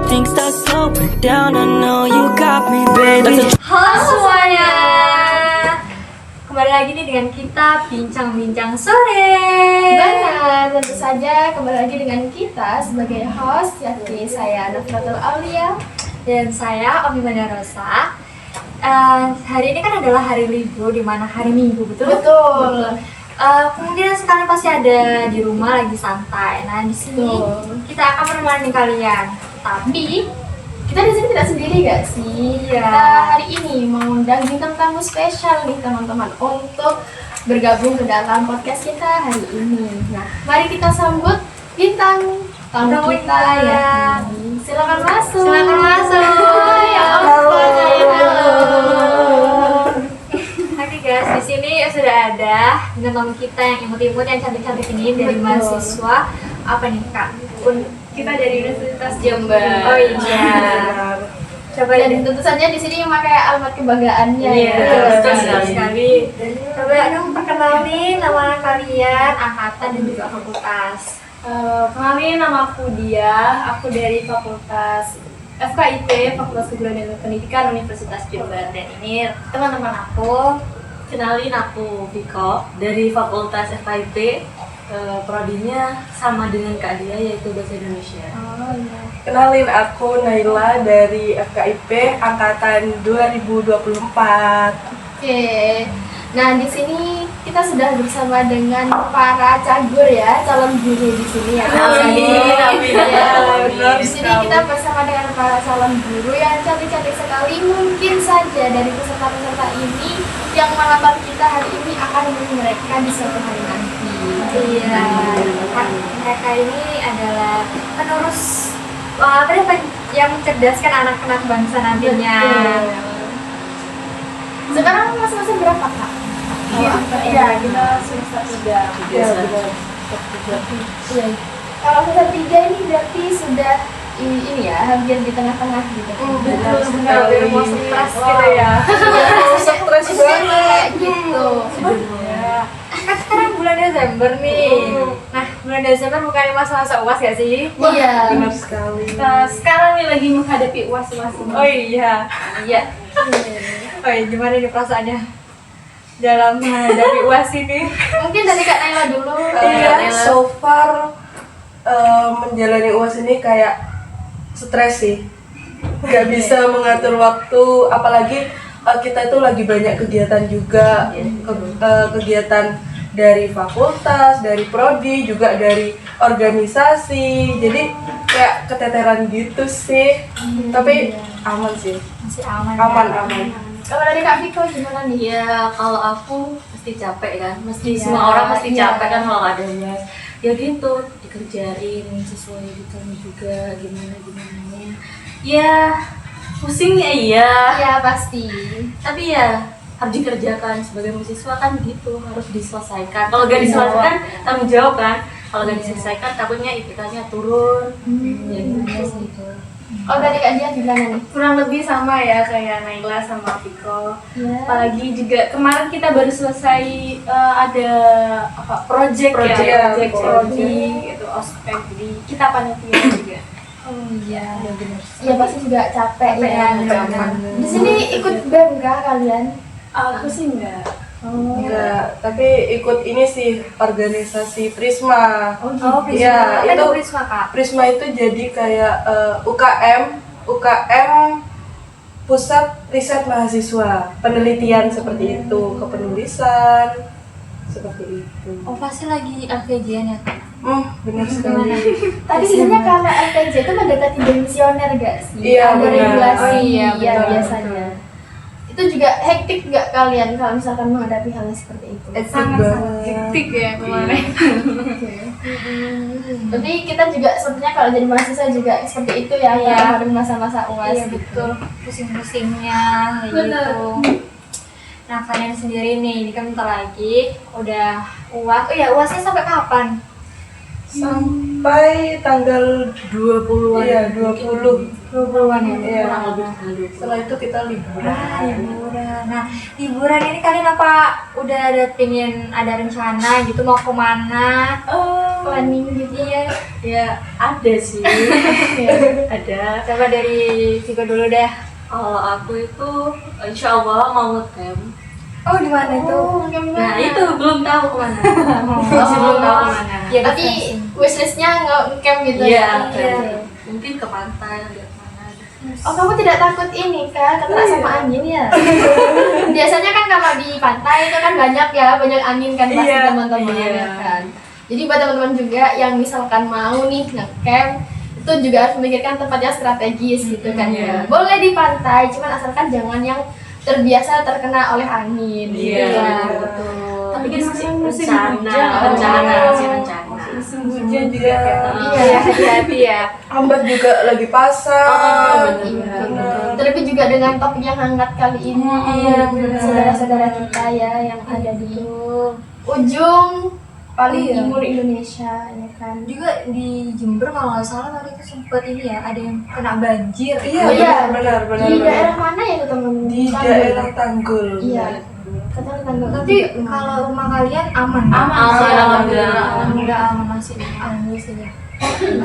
everything starts slowing down. I know you got me, baby. Halo semuanya, kembali lagi nih dengan kita bincang-bincang sore. Benar, tentu saja kembali lagi dengan kita sebagai host, yakni saya Nafratul Aulia Dan saya Omi Mandarosa. Hari ini kan adalah hari libur, di mana hari Minggu, betul? Betul. Kemungkinan sekali pasti ada di rumah lagi santai. Nah, di sini kita akan menemani kalian. Tapi Kita di sini tidak sendiri gak sih? Iya. Kita hari ini mengundang bintang tamu spesial nih teman-teman untuk bergabung ke dalam podcast kita hari ini. Nah, mari kita sambut bintang tamu Tamu kita kita. ya. Silakan masuk. Silakan masuk. Ya ampun, halo. Oke guys, di sini sudah ada bintang tamu kita yang imut-imut, yang cantik-cantik ini dari Betul. mahasiswa apa nih kak? Kita dari Universitas Jember. Oh iya. Coba Dan ya. tentu saja di sini memakai alamat kebanggaannya. Iya, ya. betul sekali. Coba dong perkenalin nama kalian, angkatan dan juga fakultas. Kenalin, nama aku Dia. Aku dari Fakultas FKIP, Fakultas Keguruan dan Pendidikan Universitas Jember. Dan ini teman-teman aku. Kenalin, aku Viko dari Fakultas FKIP. Prodinya sama dengan Kak Dia, yaitu Bahasa Indonesia. Oh iya. Kenalin, aku Naila dari FKIP Angkatan 2024. Oke. Nah, di sini kita sudah bersama dengan para cagur ya, calon guru di sini ya. Amin, amin. Ya, Benar di sini sekali. kita bersama dengan para calon guru yang cantik-cantik sekali. Mungkin saja dari peserta-peserta ini yang melamar kita hari ini akan menemui mereka di suatu hari nanti. Iya, mereka ini adalah penerus apa ya, yang mencerdaskan anak-anak bangsa nantinya. Sekarang masing-masing berapa, Kak? Iya, kita semester 3. Iya, benar. Iya. Kalau semester 3 ini berarti sudah ini ya, hampir di tengah-tengah gitu. Benar Nggak biar mau stres gitu ya. Stres Iya, kayak gitu. Kan sekarang bulan Desember nih. Nah, bulan Desember bukan masa-masa UAS gak sih? Iya. Benar sekali. Sekarang nih lagi menghadapi UAS-UAS ini. Oh iya. Iya. Oh iya, gimana nih perasaannya dalam menghadapi UAS ini? Mungkin dari Kak Naila dulu. Iya, so far menjalani UAS ini kayak stres sih. Gak bisa mengatur waktu, apalagi kita itu lagi banyak kegiatan juga, kegiatan dari fakultas, dari prodi, juga dari organisasi. Jadi kayak keteteran gitu sih. Tapi aman sih. Masih aman. Aman. Kalau dari Kak Viko gimana nih? Ya, kalau aku pasti capek kan, mesti Iya, semua orang pasti iya. capek kan kalau nggak ada UAS. Ya gitu, dikerjain sesuai gitu juga gimana-gimananya. Ya, pusing ya iya. Iya pasti. Tapi ya harus dikerjakan, sebagai mahasiswa kan gitu, harus diselesaikan. Kalau nggak diselesaikan tanggung jawab kan. Kalau nggak diselesaikan takutnya IPK-nya turun. Ya gitu. Oh dari Kak Dia gimana nih? Kurang lebih sama ya kayak Naila sama Viko. Iya. Apalagi juga kemarin kita baru selesai ada apa project Project, prodi itu ospek di kita panitia juga. Oh iya. Iya pasti juga capek ya. bener-bener. Di sini ikut BEM kah kalian? Aku sih enggak. Enggak, tapi ikut ini sih organisasi Prisma. Oh gitu. Oh, Prisma. Iya, Apa itu Prisma, Kak? Prisma itu jadi kayak UKM Pusat Riset Mahasiswa, penelitian seperti itu, kepenulisan seperti itu. Oh, pasti lagi LPG-an ya, Kak? Benar sekali. Tadi sebenarnya karena FPJ itu mendekati demisioner gak sih? Iya, Ada benar. regulasi Oh, iya, ya betul, biasanya. Itu juga hektik gak kalian kalau misalkan menghadapi hal yang seperti itu? Sangat-sangat hektik ya kemarin. Berarti kita juga sebenarnya kalau jadi mahasiswa juga seperti itu ya, Iya. kalau ada masa-masa UAS Iya, gitu. betul. Pusing-pusingnya kayak Bener. gitu. Nah, kalian sendiri nih, ini kan bentar lagi udah UAS. Oh iya, UASnya sampai kapan? Sampai tanggal 20-an. Iya, 20. 20-an ya? Iya. Kurang lebih. Setelah itu kita liburan. Liburan. Nah, liburan ini kalian apa udah ada pingin ada rencana gitu mau kemana? planning gitu? Iya. Ya ada sih. Ada. Coba dari Viko dulu deh. Kalau aku itu insya Allah mau ngecamp. Oh, di mana itu? Nah itu belum tahu kemana. Masih belum tahu kemana. Ya, Tapi wishlistnya nge-camp gitu Iya. ya? Camp. Mungkin ke pantai atau kemana. Oh, kamu tidak takut ini kan kena sama angin ya? Biasanya kan kalau di pantai itu kan banyak angin kan pasti Iya, teman-teman iya. ya kan. Jadi buat teman-teman juga yang misalkan mau nih nge-camp itu juga harus memikirkan tempat yang strategis gitu kan ya. Boleh di pantai, cuman asalkan jangan yang terbiasa terkena oleh angin gitu Iya, ya. betul. Tapi kan masih musim rencana. Musim hujan juga kayak Iya. hati-hati ya. Hambat juga lagi pasang. Iya. Terlebih juga dengan topik yang hangat kali ini, saudara-saudara kita ya yang ada di ujung paling Iya. timur Indonesia ya kan. Juga di Jember kalau nggak salah tadi itu sempat ini ya, ada yang kena banjir. Iya, Oh, iya. benar. Di daerah mana ya itu teman-teman? Di daerah Tanggul. Iya. Katanya tanggal. Tapi kalau rumah kalian aman? Alhamdulillah. Aman masih aman sih ya.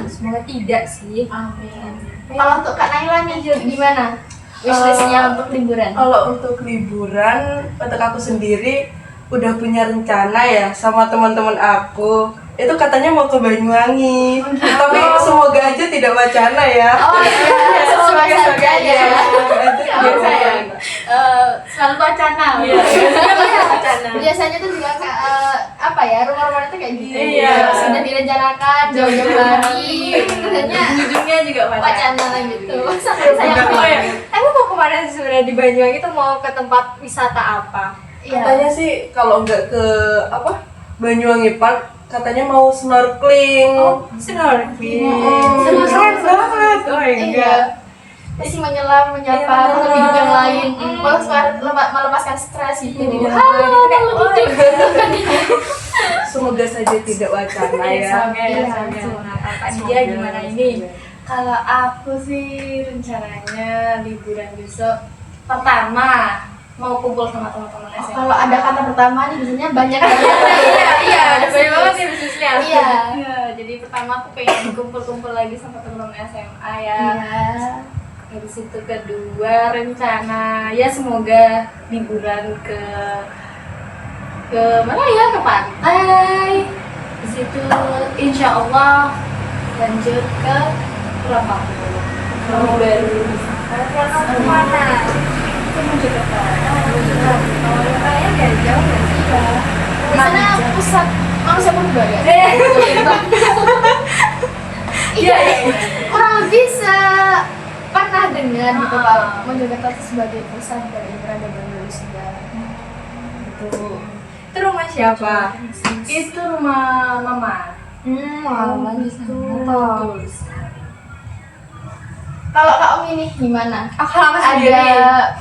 Semoga tidak sih. Kalau untuk Kak Naila nih gimana? Wishlistnya untuk liburan? Kalau untuk liburan, untuk aku sendiri udah punya rencana ya sama teman-teman aku. Itu katanya mau ke Banyuwangi. Tapi semoga aja tidak wacana ya. Oh iya, sesuai saja ya. Biasa ya. Selalu wacana. Iya. Wacana. Biasanya tuh juga apa ya, rumah-rumah itu kayak gitu. Iya. Sudah direncanakan jauh-jauh hari. Katanya Ujungnya juga wacana lah gitu. Sampai saya Emang mau kemana sih sebenarnya di Banyuwangi itu mau ke tempat wisata apa? Katanya sih kalau nggak ke Banyuwangi Park, katanya mau snorkeling. Snorkeling. Keren banget. Oh Iya. Masih menyelam, menyapa makhluk hidup yang lain, melepaskan stres gitu di dalam Semoga saja tidak wacana ya. Kak Dia gimana ini? Kalau aku sih rencananya liburan besok pertama mau kumpul sama teman-teman SMA. Kalau ada kata pertama nih biasanya banyak Iya, ada banyak banget nih bisnisnya. Iya. Iya, jadi pertama aku pengen kumpul-kumpul lagi sama teman-teman SMA ya. Iya. Habis itu kedua rencana ya semoga liburan ke mana ya, ke pantai. Di situ insya Allah lanjut ke Pulau Papua. Pulau baru. Kemana? Itu mau ke Kayaknya dari jauh nggak sih? Di sana pusat manusia purba ya. Iya. Kurang lebih pernah dengar gitu Pak, Mojokerto itu sebagai pusat dari peradaban manusia. Gitu. Itu rumah siapa? Itu rumah mama. Mama gitu. Kalau Kak Umi nih gimana? Kalau aku Ada sendiri.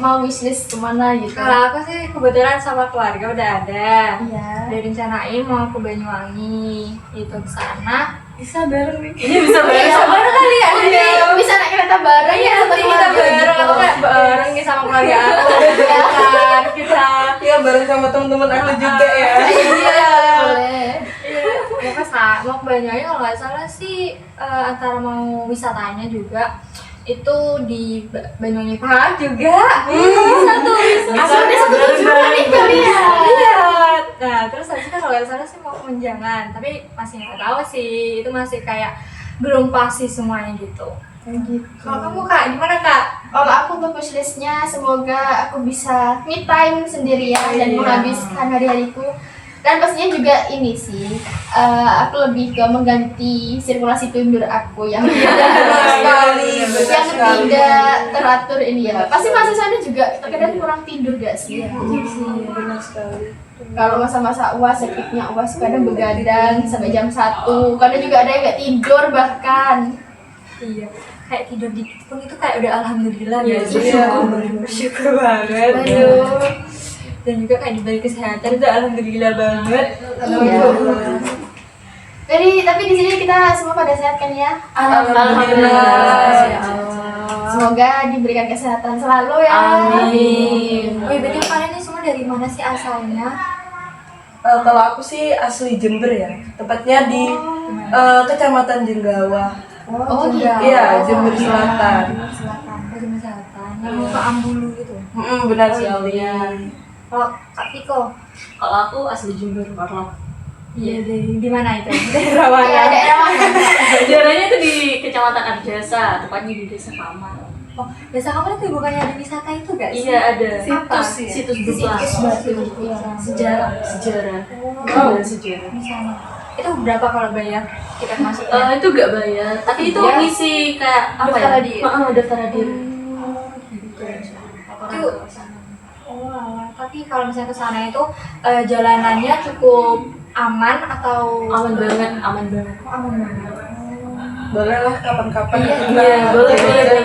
mau wishlist kemana gitu? Kalau aku sih kebetulan sama keluarga udah ada. Iya. Udah rencanain mau ke Banyuwangi. Itu ke sana. Bisa bareng nih. Ini bisa Iya, bareng. kali ya. Bisa naik kereta bareng ya satu Kita keluarga bareng, gitu. aku kayak bareng nih sama keluarga aku. Ya kan, kita. Iya, bareng sama teman-teman aku juga ya. Iya, boleh. Mau ke mau ke Banyuwangi kalau nggak salah sih antara mau wisatanya juga itu di Banyuwangi Park juga. Bisa tuh. Asalnya satu tujuan nih kali ya. Iya. Nah, terus habis itu kalau nggak salah sih mau ke Menjangan, tapi masih nggak tahu sih. Itu masih kayak belum pasti semuanya gitu. Gitu. Kalau kamu Kak, gimana Kak? Kalau aku untuk wishlistnya semoga aku bisa me time sendirian dan menghabiskan hari-hariku. Dan pastinya juga ini sih, aku lebih ke mengganti sirkulasi tidur aku yang sekali, yang benar sekali. tidak teratur ini ya. Pasti mahasiswa ini juga terkadang kurang tidur gak sih? Benar sekali. Kalau masa-masa UAS, sakitnya UAS kadang begadang sampai jam 1. Kadang juga ada yang nggak tidur bahkan. Iya. Kayak tidur dikit pun itu kayak udah alhamdulillah Iya, ya. Bersyukur banget. Aduh. Dan juga kayak diberi kesehatan itu alhamdulillah banget. Iya. Tapi di sini kita semua pada sehat kan ya? Alhamdulillah. Ya Allah. Semoga diberikan kesehatan selalu ya. Amin. Oh iya, betul kalian ini semua dari mana sih asalnya? Kalau aku sih asli Jember ya, tepatnya di Kecamatan Jenggawa. Oh, iya. Iya, Jember Selatan. Selatan. Oh, Jember Selatan. Yang mau ke Ambulu gitu. Benar sekali. Kalau Kak Viko, Kalau aku asli Jember, Warlock. iya dari di mana itu? Daerah mana? Iya, daerah mana? Daerahnya itu di Kecamatan Arjasa, tepatnya di Desa Kamar. Oh, Desa Kamal itu bukannya ada wisata itu gak sih? Iya, ada Situs Dupla. Batu. Sejarah. Wow. Sejarah. Di sana. Itu berapa kalau bayar tiket masuk? Itu gak bayar, tapi itu Iya. ngisi kayak apa Daftar ya? hadir. Daftar hadir. Itu tapi kalau misalnya ke sana itu jalanannya cukup aman atau Aman banget. Oh, aman banget. Boleh lah kapan-kapan. Iya, boleh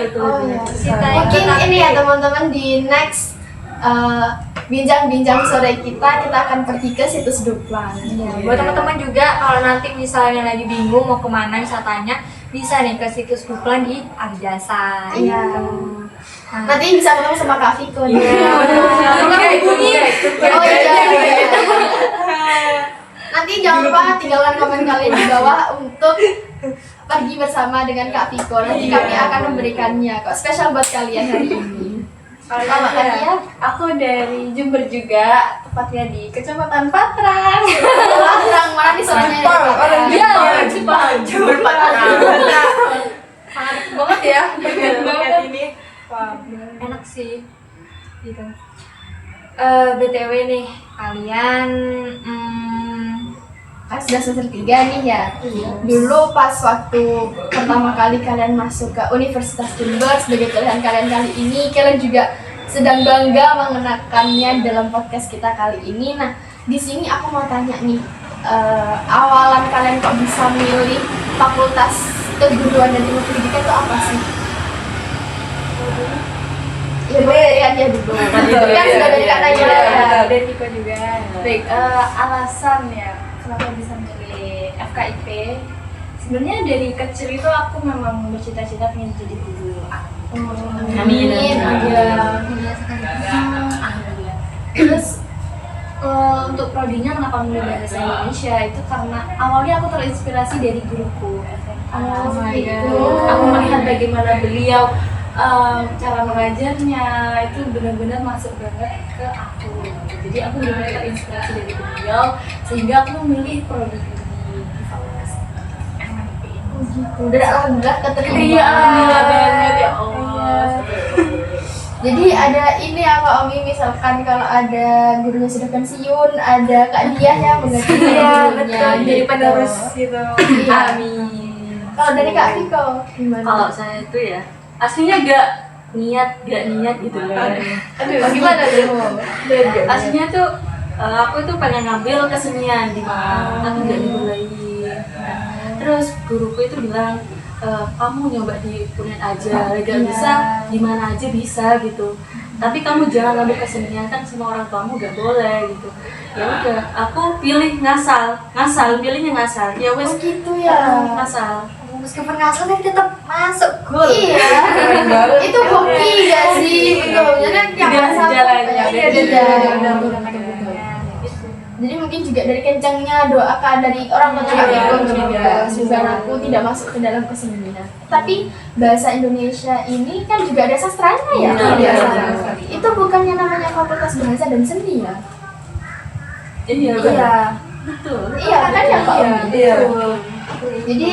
itu. Oh iya. Kita Mungkin ini ya teman-teman di next bincang-bincang sore kita akan pergi ke situs Dupla. buat teman-teman juga kalau nanti misalnya lagi bingung mau kemana wisatanya bisa nih ke situs Duplan di Arjasa. Iya. Nah, Nanti bisa ketemu sama Kak Viko. Oh iya. Nanti jangan lupa tinggalkan komen kalian di bawah untuk pergi bersama dengan Kak Viko. Nanti kami akan memberikannya kok spesial buat kalian hari ini. Kalau Kak Tia, Aku dari Jember juga, tepatnya di Kecamatan Patrang. orang mana nih suaranya? Orang Jepang. Jember sangat banget ya banget ini. Wah, enak sih gitu. BTW nih kalian Kan sudah semester 3 nih ya. Dulu pas waktu pertama kali kalian masuk ke Universitas Jember sebagai pilihan kalian kali ini, kalian juga sedang bangga mengenakannya dalam podcast kita kali ini. Nah, di sini aku mau tanya nih, awalan kalian kok bisa milih Fakultas Keguruan dan Ilmu Pendidikan itu apa sih? Ya, boleh ya dia dulu. Kan sudah dari Kak Naya ya. dari Viko juga. Baik, alasan ya kenapa bisa milih FKIP. Sebenarnya dari kecil itu aku memang bercita-cita pengen jadi guru. Amin. Alhamdulillah. Terus untuk prodinya kenapa milih bahasa Indonesia itu karena awalnya aku terinspirasi dari guruku SMA. gitu. Aku melihat bagaimana beliau cara mengajarnya itu benar-benar masuk banget ke aku. Jadi aku benar-benar terinspirasi dari beliau sehingga aku memilih prodi ini di fakultas FKIP ini. Gitu. Dan alhamdulillah keterima. Iya, alhamdulillah banget ya Allah. Jadi ada ini ya Kak Omi, misalkan kalau ada gurunya sudah pensiun, ada Kak Diah yang mengganti Iya, gurunya. betul. Jadi gitu. penerus gitu. Iya. Amin. Kalau dari Kak Viko gimana? Kalau saya itu ya, aslinya gak niat gitu kan. Oh, gimana tuh? Aslinya tuh aku tuh pengen ngambil kesenian di mana aku gak dibolehin. Terus guruku itu bilang kamu nyoba di UNED aja, gak bisa di mana aja bisa gitu. Tapi kamu jangan ngambil kesenian, kan semua orang tuamu gak boleh gitu. Ya udah, aku pilih ngasal, pilihnya ngasal. Ya wes, Oh gitu ya. ngasal. Meskipun ngasal tapi tetap masuk gol. Iya. Itu hoki gak sih? Betul. Jadi yang Udah asal jalannya, iya, udah iya. Betul. Jadi mungkin juga dari kencangnya doa dari orang tua Kak Viko juga semoga aku tidak masuk ke dalam kesenian. Tapi bahasa Indonesia ini kan juga ada sastranya ya. Iya. Itu bukannya namanya Fakultas Bahasa dan Seni ya? Iya, Iya. betul. Iya kan ya Kak Omi? Iya. Jadi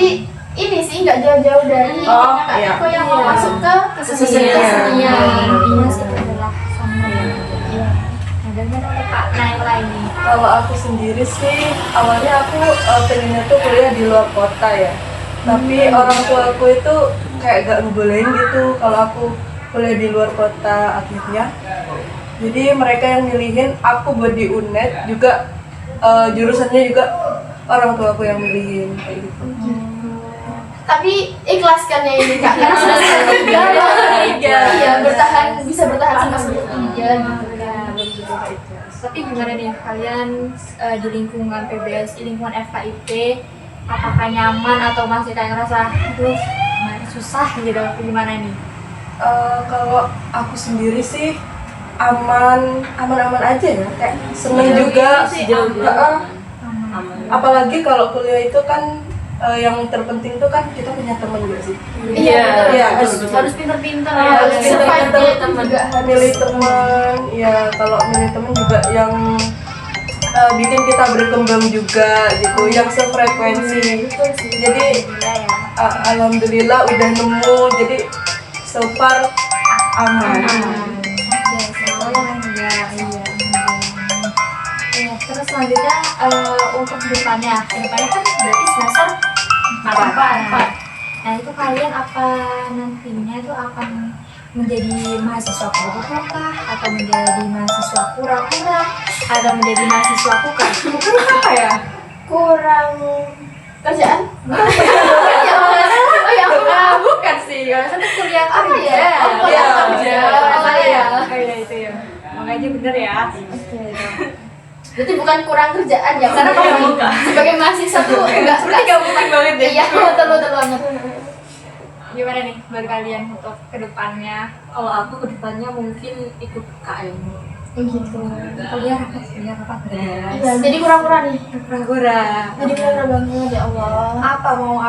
ini sih nggak jauh-jauh dari Oh, Kak iya. Viko yang mau masuk ke Kesenian. kesenian. Intinya sih adalah sama ya. Iya. Nah, dan kan ada Kak Nail lain nih. Kalau aku sendiri sih, awalnya aku pengennya tuh kuliah di luar kota ya. Tapi orang tua aku itu kayak gak ngebolehin gitu kalau aku kuliah di luar kota akhirnya. Jadi mereka yang milihin aku buat di UNED juga jurusannya juga orang tua aku yang milihin kayak gitu. Tapi ikhlaskan ya ini Kak, karena sudah semester 3. Iya, bisa bertahan sampai semester 3 gitu kan. Tapi gimana nih kalian di lingkungan PBSI, lingkungan FKIP, apakah nyaman atau masih kayak ngerasa aduh susah gitu? Gimana nih? Kalau aku sendiri sih aman aja ya, kayak seneng juga. Apalagi kalau kuliah itu kan yang terpenting tuh kan kita punya teman gak sih? Iya, Iya, Harus pinter-pinter ya. harus Harus survive pinter teman juga milih teman. Ya kalau milih teman juga yang bikin kita berkembang juga gitu, yang sefrekuensi. Jadi alhamdulillah udah nemu, jadi so far aman. Terus selanjutnya untuk kedepannya kan berarti semester 4. Nah itu kalian apa nantinya itu akan menjadi mahasiswa pokok kah, atau menjadi mahasiswa kura-kura, atau menjadi mahasiswa kukar? Apa ya? kurang kerjaan. Oh ya, bukan sih. Kalau saya kuliah Apa ya? kerja. Oh, kuliah kerja. Oh iya. Oh iya itu ya. Makanya bener ya. Berarti bukan kurang kerjaan ya, karena kalau sebagai mahasiswa tuh enggak penting banget deh. Iya, betul banget. Gimana nih buat kalian untuk kedepannya? Kalau aku kedepannya mungkin ikut KM. Gitu. Kuliah rapat. Iya, jadi kurang-kurang nih. Kura-kura. Jadi kurang banget ya Allah.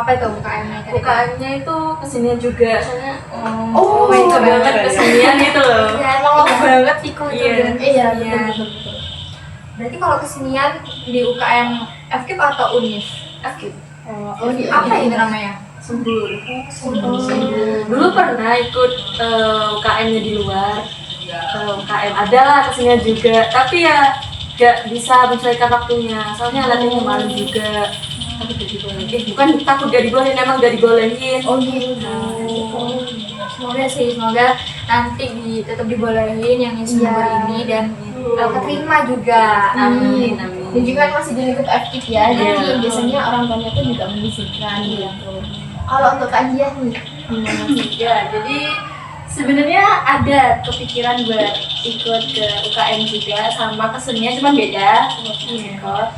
Apa itu UKM-nya? UKM-nya itu kesenian juga, soalnya Oh, itu banget kesenian gitu loh. Ya emang lo banget ikut Iya. dengan Iya, kesenian. betul. Berarti kalau kesenian di UKM FKIP atau UNIF? Aktif. Oh, iya. Apa itu namanya? Sembur. Dulu pernah ikut UKM-nya di luar. UKM ada lah kesenian juga, tapi ya gak bisa menyesuaikan waktunya, soalnya latihannya malam juga. Takut gak dibolehin, bukan takut gak dibolehin, emang gak dibolehin. Oh gitu. Semoga nanti tetap dibolehin yang sumber ini dan keterima juga. Amin. Dan juga kan masih jadi ikut aktif ya, jadi biasanya orang tuanya tuh juga mengizinkan gitu. Kalau untuk kajian nih, gimana sih? Ya, jadi sebenarnya ada kepikiran buat ikut ke UKM juga sama kesenian, cuman beda ikut.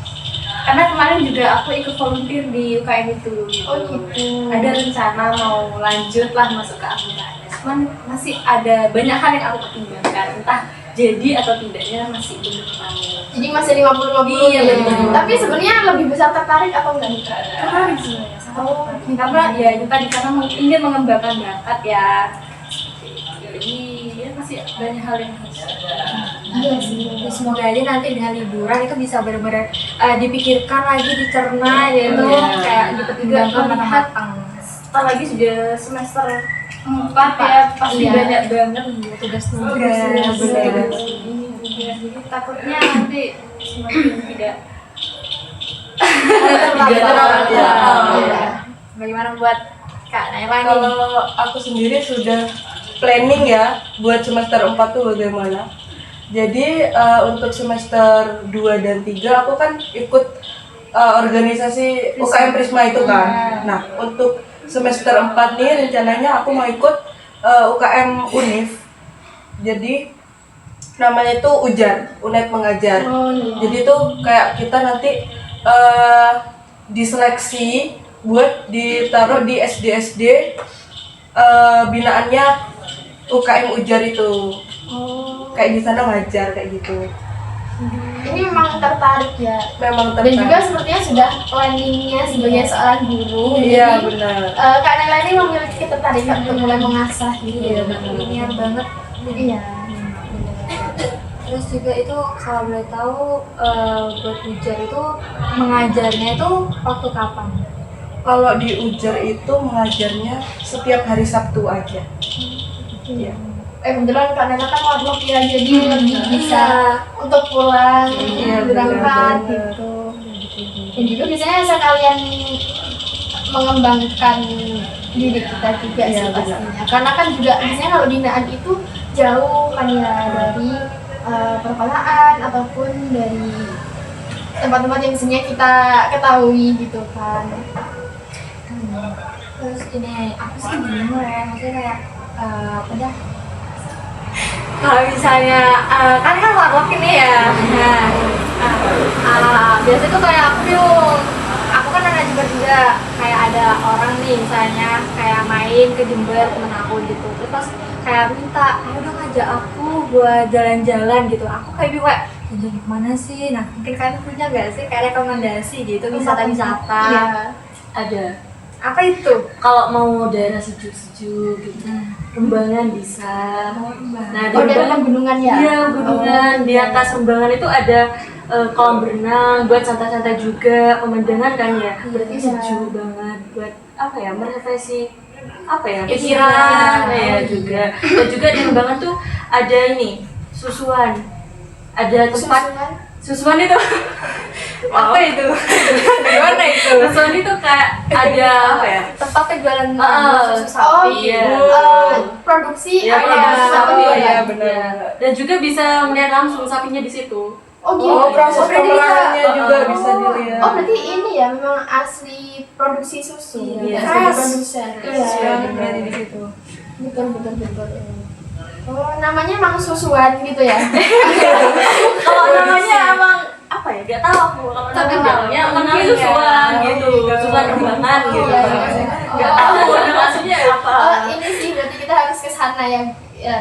Karena kemarin juga aku ikut volunteer di UKM itu gitu. Oh gitu. Ada rencana mau lanjut lah masuk ke angkatan. Cuman masih ada banyak hal yang aku pertimbangkan, entah jadi atau tidaknya masih belum tahu. Jadi masih 50-50 Iya, gitu. betul. Tapi sebenarnya lebih besar tertarik atau enggak nih? Tertarik sebenarnya, sangat tertarik. Karena ya itu tadi karena ingin mengembangkan bakat ya. Jadi ya masih banyak hal yang harus. Iya sih. Semoga aja nanti dengan liburan itu bisa benar-benar dipikirkan lagi, dicerna gitu, kayak dipertimbangkan matang-matang. Setelah lagi sudah semester 4 ya, pasti Iya. banyak banget Tugas tugas. benar. Jadi takutnya nanti semakin tidak Bagaimana buat Kak Naila nih? Kalau aku sendiri sudah planning ya buat semester 4 tuh bagaimana. Jadi untuk semester 2 dan 3 aku kan ikut organisasi UKM Prisma itu kan. Nah, untuk semester 4 nih rencananya aku mau ikut UKM UNIF. Jadi namanya itu UJAR, UNED Mengajar. Jadi itu kayak kita nanti diseleksi buat ditaruh di SD-SD binaannya UKM UJAR itu. Kayak di sana ngajar kayak gitu. Ini memang tertarik ya. Memang Dan juga sepertinya sudah planningnya sebagai seorang guru. Iya Jadi, benar. Kak Naila ini memiliki ketertarikan untuk mulai mengasah gitu. Iya benar. Linear banget. Iya. Terus juga itu kalau boleh tahu buat ujar itu mengajarnya itu waktu kapan? Kalau di UJAR itu mengajarnya setiap hari Sabtu aja. Iya. Kebetulan Kak Naila kan warlock ya, jadi lebih bisa untuk pulang, Iya, berangkat benar-benar. gitu. Dan juga biasanya sekalian mengembangkan diri kita juga Iya, sih benar. pastinya. Karena kan juga biasanya kalau binaan itu jauh kan ya dari perkolaan ataupun dari tempat-tempat yang biasanya kita ketahui gitu kan. Terus ini aku sih bingung ya, maksudnya kayak udah kalau misalnya kan warlock ini ya, biasa tuh kayak aku bingung, aku kan anak Jember juga kayak ada orang nih misalnya kayak main ke Jember temen aku gitu, terus pas kayak minta ayo dong ngajak aku buat jalan-jalan gitu, aku kayak bingung kayak jalan kemana sih. Nah mungkin kalian punya nggak sih kayak rekomendasi gitu wisata-wisata? Iya. Ada. Apa itu? Kalau mau daerah sejuk-sejuk gitu, Rembangan bisa. Nah, di Oh, daerah Rembangan gunungan ya? Iya, gunungan. Di atas Rembangan itu ada kolam berenang buat santai-santai juga, pemandangan kan ya. Berarti sejuk banget buat apa ya? Merefreshi apa ya? Pikiran ya juga. Dan juga di Rembangan tuh ada ini, susuan. Ada tempat susuan itu apa itu? Gimana itu? Susuan itu kayak ada apa ya? Tempat penjualan susu Oh, sapi. iya. Produksi Iya, ayam. sapi, Oh, ya. iya, benar. Dan juga bisa melihat langsung sapinya di situ. Oh gitu. Oh, proses berarti pengolahannya bisa- juga bisa dilihat. Oh berarti ini ya memang asli produksi susu. Iya. Asli Khas. produsen. Iya, berarti di situ. Betul. Oh namanya emang susuan gitu ya? Kalau namanya emang apa ya? Gak tahu aku. Kalau Tapi namanya emang namanya susuan gitu, susuan Rembangan gitu. Iya. Gak tahu maksudnya apa. Oh ini sih berarti kita harus ke sana ya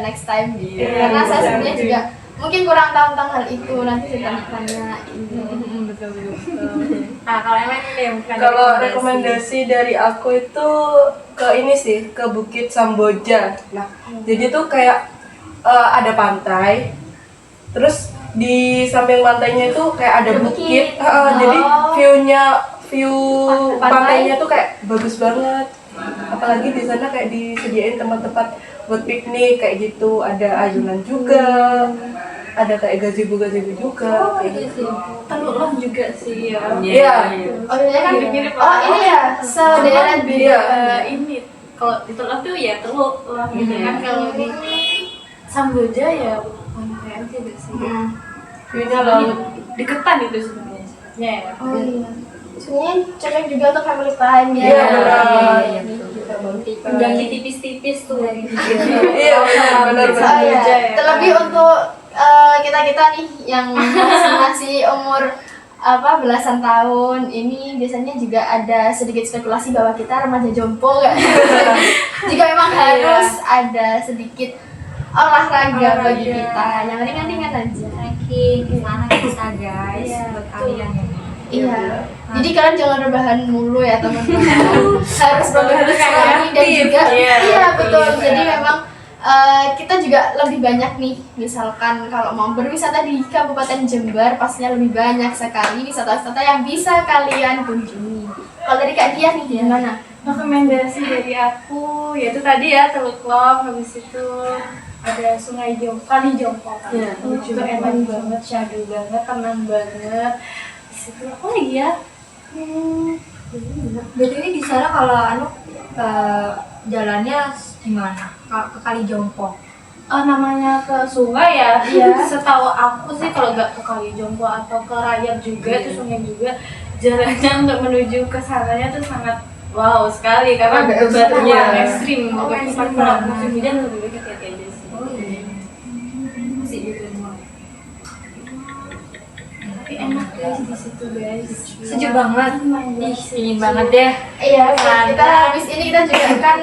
next time gitu. Iya, Karena saya iya, sebenarnya juga mungkin kurang tahu tentang hal itu, nanti saya tanya ini. Betul. Nah kalau yang lain nih bukan Kalau rekomendasi dari aku itu ke ini sih, ke Bukit Samboja. Nah, jadi tuh kayak ada pantai, terus di samping pantainya itu kayak ada bukit. Jadi view pantainya tuh kayak bagus banget. Apalagi di sana kayak disediain tempat-tempat buat piknik kayak gitu, ada ayunan juga, ada kayak gazebo juga kayak gitu. Teluk juga sih ya. Iya. Oh ini kan Mirip-mirip oh ini ya sedaerah Iya. Ini kalau di Teluk tuh ya Teluk lah gitu kan. Kalau di Samboja ya pantai aja gak sih? View-nya laut. Deketan itu sebenarnya. Ya. Oh iya. Sebenarnya cocok juga untuk family time ya. Iya, benar. Iya, betul. Ganti tipis-tipis tuh. Iya, benar. Oh iya. Aja ya. Terlebih untuk kita nih yang masih umur belasan tahun ini biasanya juga ada sedikit spekulasi bahwa kita remaja jompo nggak? Jika memang harus ada sedikit olahraga bagi kita yang ringan-ringan aja. Trekking kemana bisa guys Iya, buat betul. kalian. Iya. Jadi kalian jangan rebahan mulu ya teman-teman. Harus produktif lagi dan juga iya betul. Jadi memang kita juga lebih banyak nih, misalkan kalau mau berwisata di Kabupaten Jember pastinya lebih banyak sekali wisata-wisata yang bisa kalian kunjungi. Kalau dari Kak Dia nih gimana? Rekomendasi dari aku yaitu tadi ya Teluk Lom, habis itu ada Sungai Jompo, Kali Jompo kan. Iya, Itu enak banget, syahdu banget, tenang banget. Di situ apa lagi ya? Jadi ini di sana kalau jalannya gimana? Ke Kali Jompo. Namanya ke sungai ya. Setahu aku sih kalau nggak ke Kali Jompo atau ke Rayap juga itu sungai juga, jalannya untuk menuju ke sananya tuh sangat wow sekali karena Agak batunya ekstrim ya. ekstrim. Mungkin kalau musim hujan lebih baik hati-hati aja sih. Masih gitu semua. Tapi enak guys di situ guys. Sejuk banget. Ih, dingin banget deh. Iya, kita habis ini kita juga kan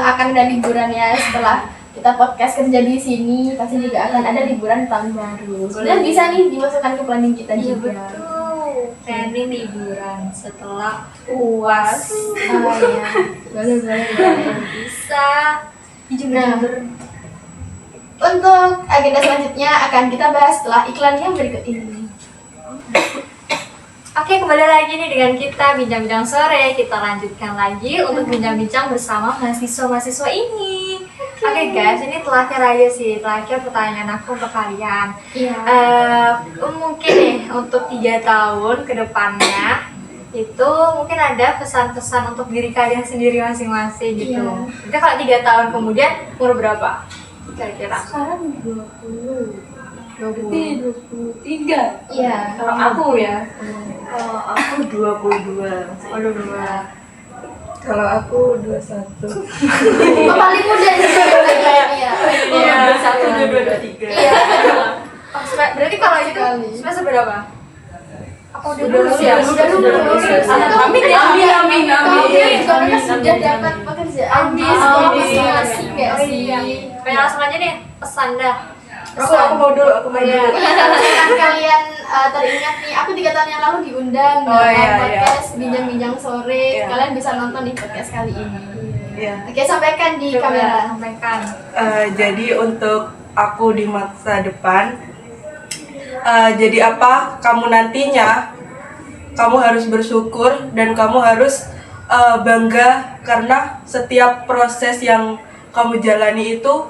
akan ada liburan ya setelah kita podcast kerja di sini pasti juga akan ada liburan tahun baru. Dan bisa nih dimasukkan ke planning kita Iya juga. betul. Planning liburan setelah UAS. Oh iya, boleh. Bisa. Nah, untuk agenda selanjutnya akan kita bahas setelah iklan yang berikut ini. Oke, kembali lagi nih dengan kita bincang-bincang sore. Kita lanjutkan lagi untuk bincang-bincang bersama mahasiswa-mahasiswa ini. Oke guys, ini terakhir aja sih, terakhir pertanyaan aku untuk kalian. Iya. Mungkin nih untuk 3 tahun ke depannya itu mungkin ada pesan-pesan untuk diri kalian sendiri masing-masing gitu. Iya. Itu kalau 3 tahun kemudian umur berapa? Kira-kira? Sekarang 20. Berarti 23. Iya. Kalau aku ya. Kalau aku 22. Waduh, 2. Kalau aku 21. Oh, paling muda sih kayaknya ya. Iya, 21, 22, 23. Iya. Oh, berarti kalau itu Sekali. semester berapa? Apa udah lulus ya? Udah lulus. Amin ya, amin. Kamu sudah dapat pekerjaan di sekolah masing-masing nggak sih? Kayak langsung aja nih pesan dah. Aku mau dulu. Kan kalian teringat nih, aku 3 tahun yang lalu diundang dalam podcast Bincang-Bincang Sore. Kalian bisa nonton di podcast kali ini. Iya. Oke, sampaikan di kamera. Sampaikan. Jadi untuk aku di masa depan, jadi apa kamu nantinya, kamu harus bersyukur dan kamu harus bangga karena setiap proses yang kamu jalani itu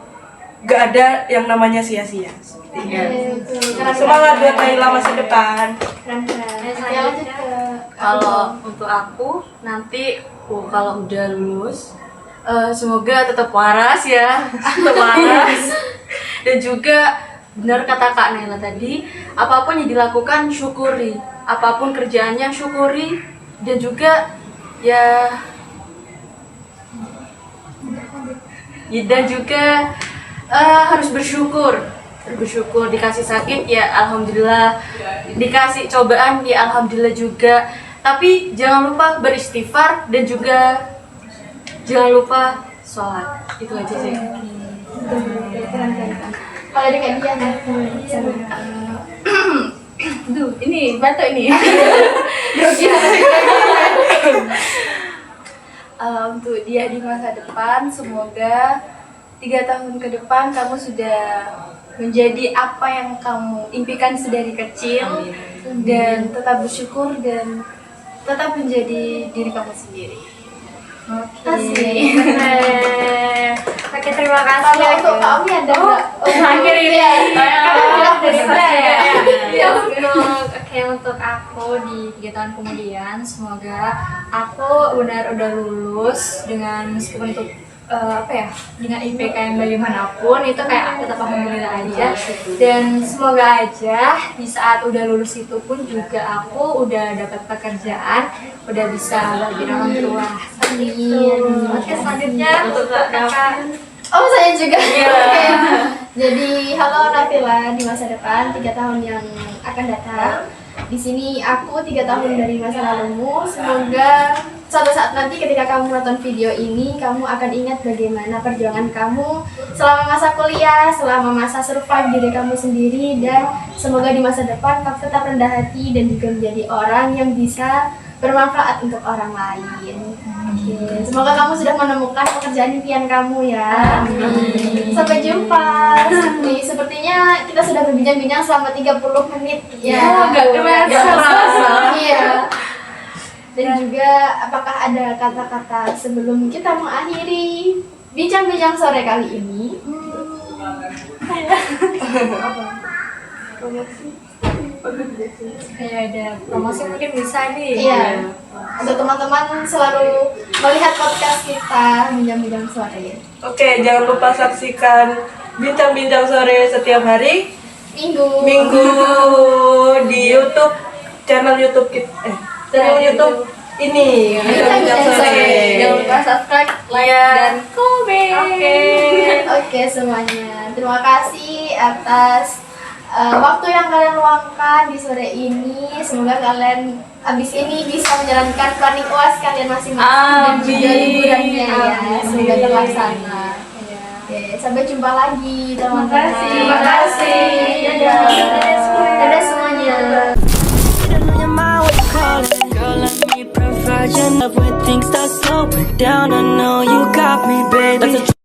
gak ada yang namanya sia-sia. Semangat buat Naila masa depan. Oke, lanjut ke Kalau untuk aku nanti kalau udah lulus semoga tetap waras ya. Tetap waras. Dan juga benar kata Kak Naila tadi, apapun yang dilakukan syukuri. Apapun kerjaannya syukuri, dan juga dan juga harus bersyukur dikasih sakit ya alhamdulillah, dikasih cobaan ya alhamdulillah juga, tapi jangan lupa beristighfar dan juga jangan lupa sholat. Itu aja sih. kalau ada kayak dia Duh, ini batuk ini. Untuk dia di masa depan, semoga 3 tahun ke depan kamu sudah menjadi apa yang kamu impikan sedari kecil. Dan tetap bersyukur dan tetap menjadi diri kamu sendiri. Oke, terima kasih. kalau untuk Kak Omi ada nggak? Terakhir ini. Untuk aku di 3 tahun kemudian, semoga aku benar udah lulus dengan meskipun untuk dengan IPK yang bagaimanapun itu kayak tetap alhamdulillah aja, dan semoga aja di saat udah lulus itu pun juga aku udah dapat pekerjaan, udah bisa bagi orang tua. Oke, selanjutnya untuk kakak. Oh, saya juga. Oke. Jadi, halo Nafila di masa depan 3 tahun yang akan datang. Di sini aku 3 tahun dari masa lalumu. Semoga suatu saat nanti ketika kamu menonton video ini, kamu akan ingat bagaimana perjuangan kamu selama masa kuliah, selama masa survive diri kamu sendiri, dan semoga di masa depan kamu tetap rendah hati dan juga menjadi orang yang bisa bermanfaat untuk orang lain. Oke, semoga kamu sudah menemukan pekerjaan impian kamu ya. Sampai jumpa. Sepertinya kita sudah berbincang-bincang selama 30 menit ya. Nggak kerasa. Iya. Dan juga apakah ada kata-kata sebelum kita mengakhiri bincang-bincang sore kali ini? Kayak ada promosi mungkin bisa nih. Iya. Untuk teman-teman selalu melihat podcast kita bincang-bincang sore. Oke, jangan lupa saksikan Bincang-Bincang Sore setiap hari Minggu di YouTube, channel YouTube YouTube ini Bincang-Bincang Sore. Jangan lupa subscribe, like, dan komen. Oke semuanya. Terima kasih atas waktu yang kalian luangkan di sore ini. Semoga kalian abis ini bisa menjalankan planning UAS kalian masing-masing dan juga liburannya ya. Semoga terlaksana. Oke, sampai jumpa lagi teman-teman. Terima kasih. Dadah semuanya. Your mind was calling. Girl, let me provide your love when things start slowing down. I know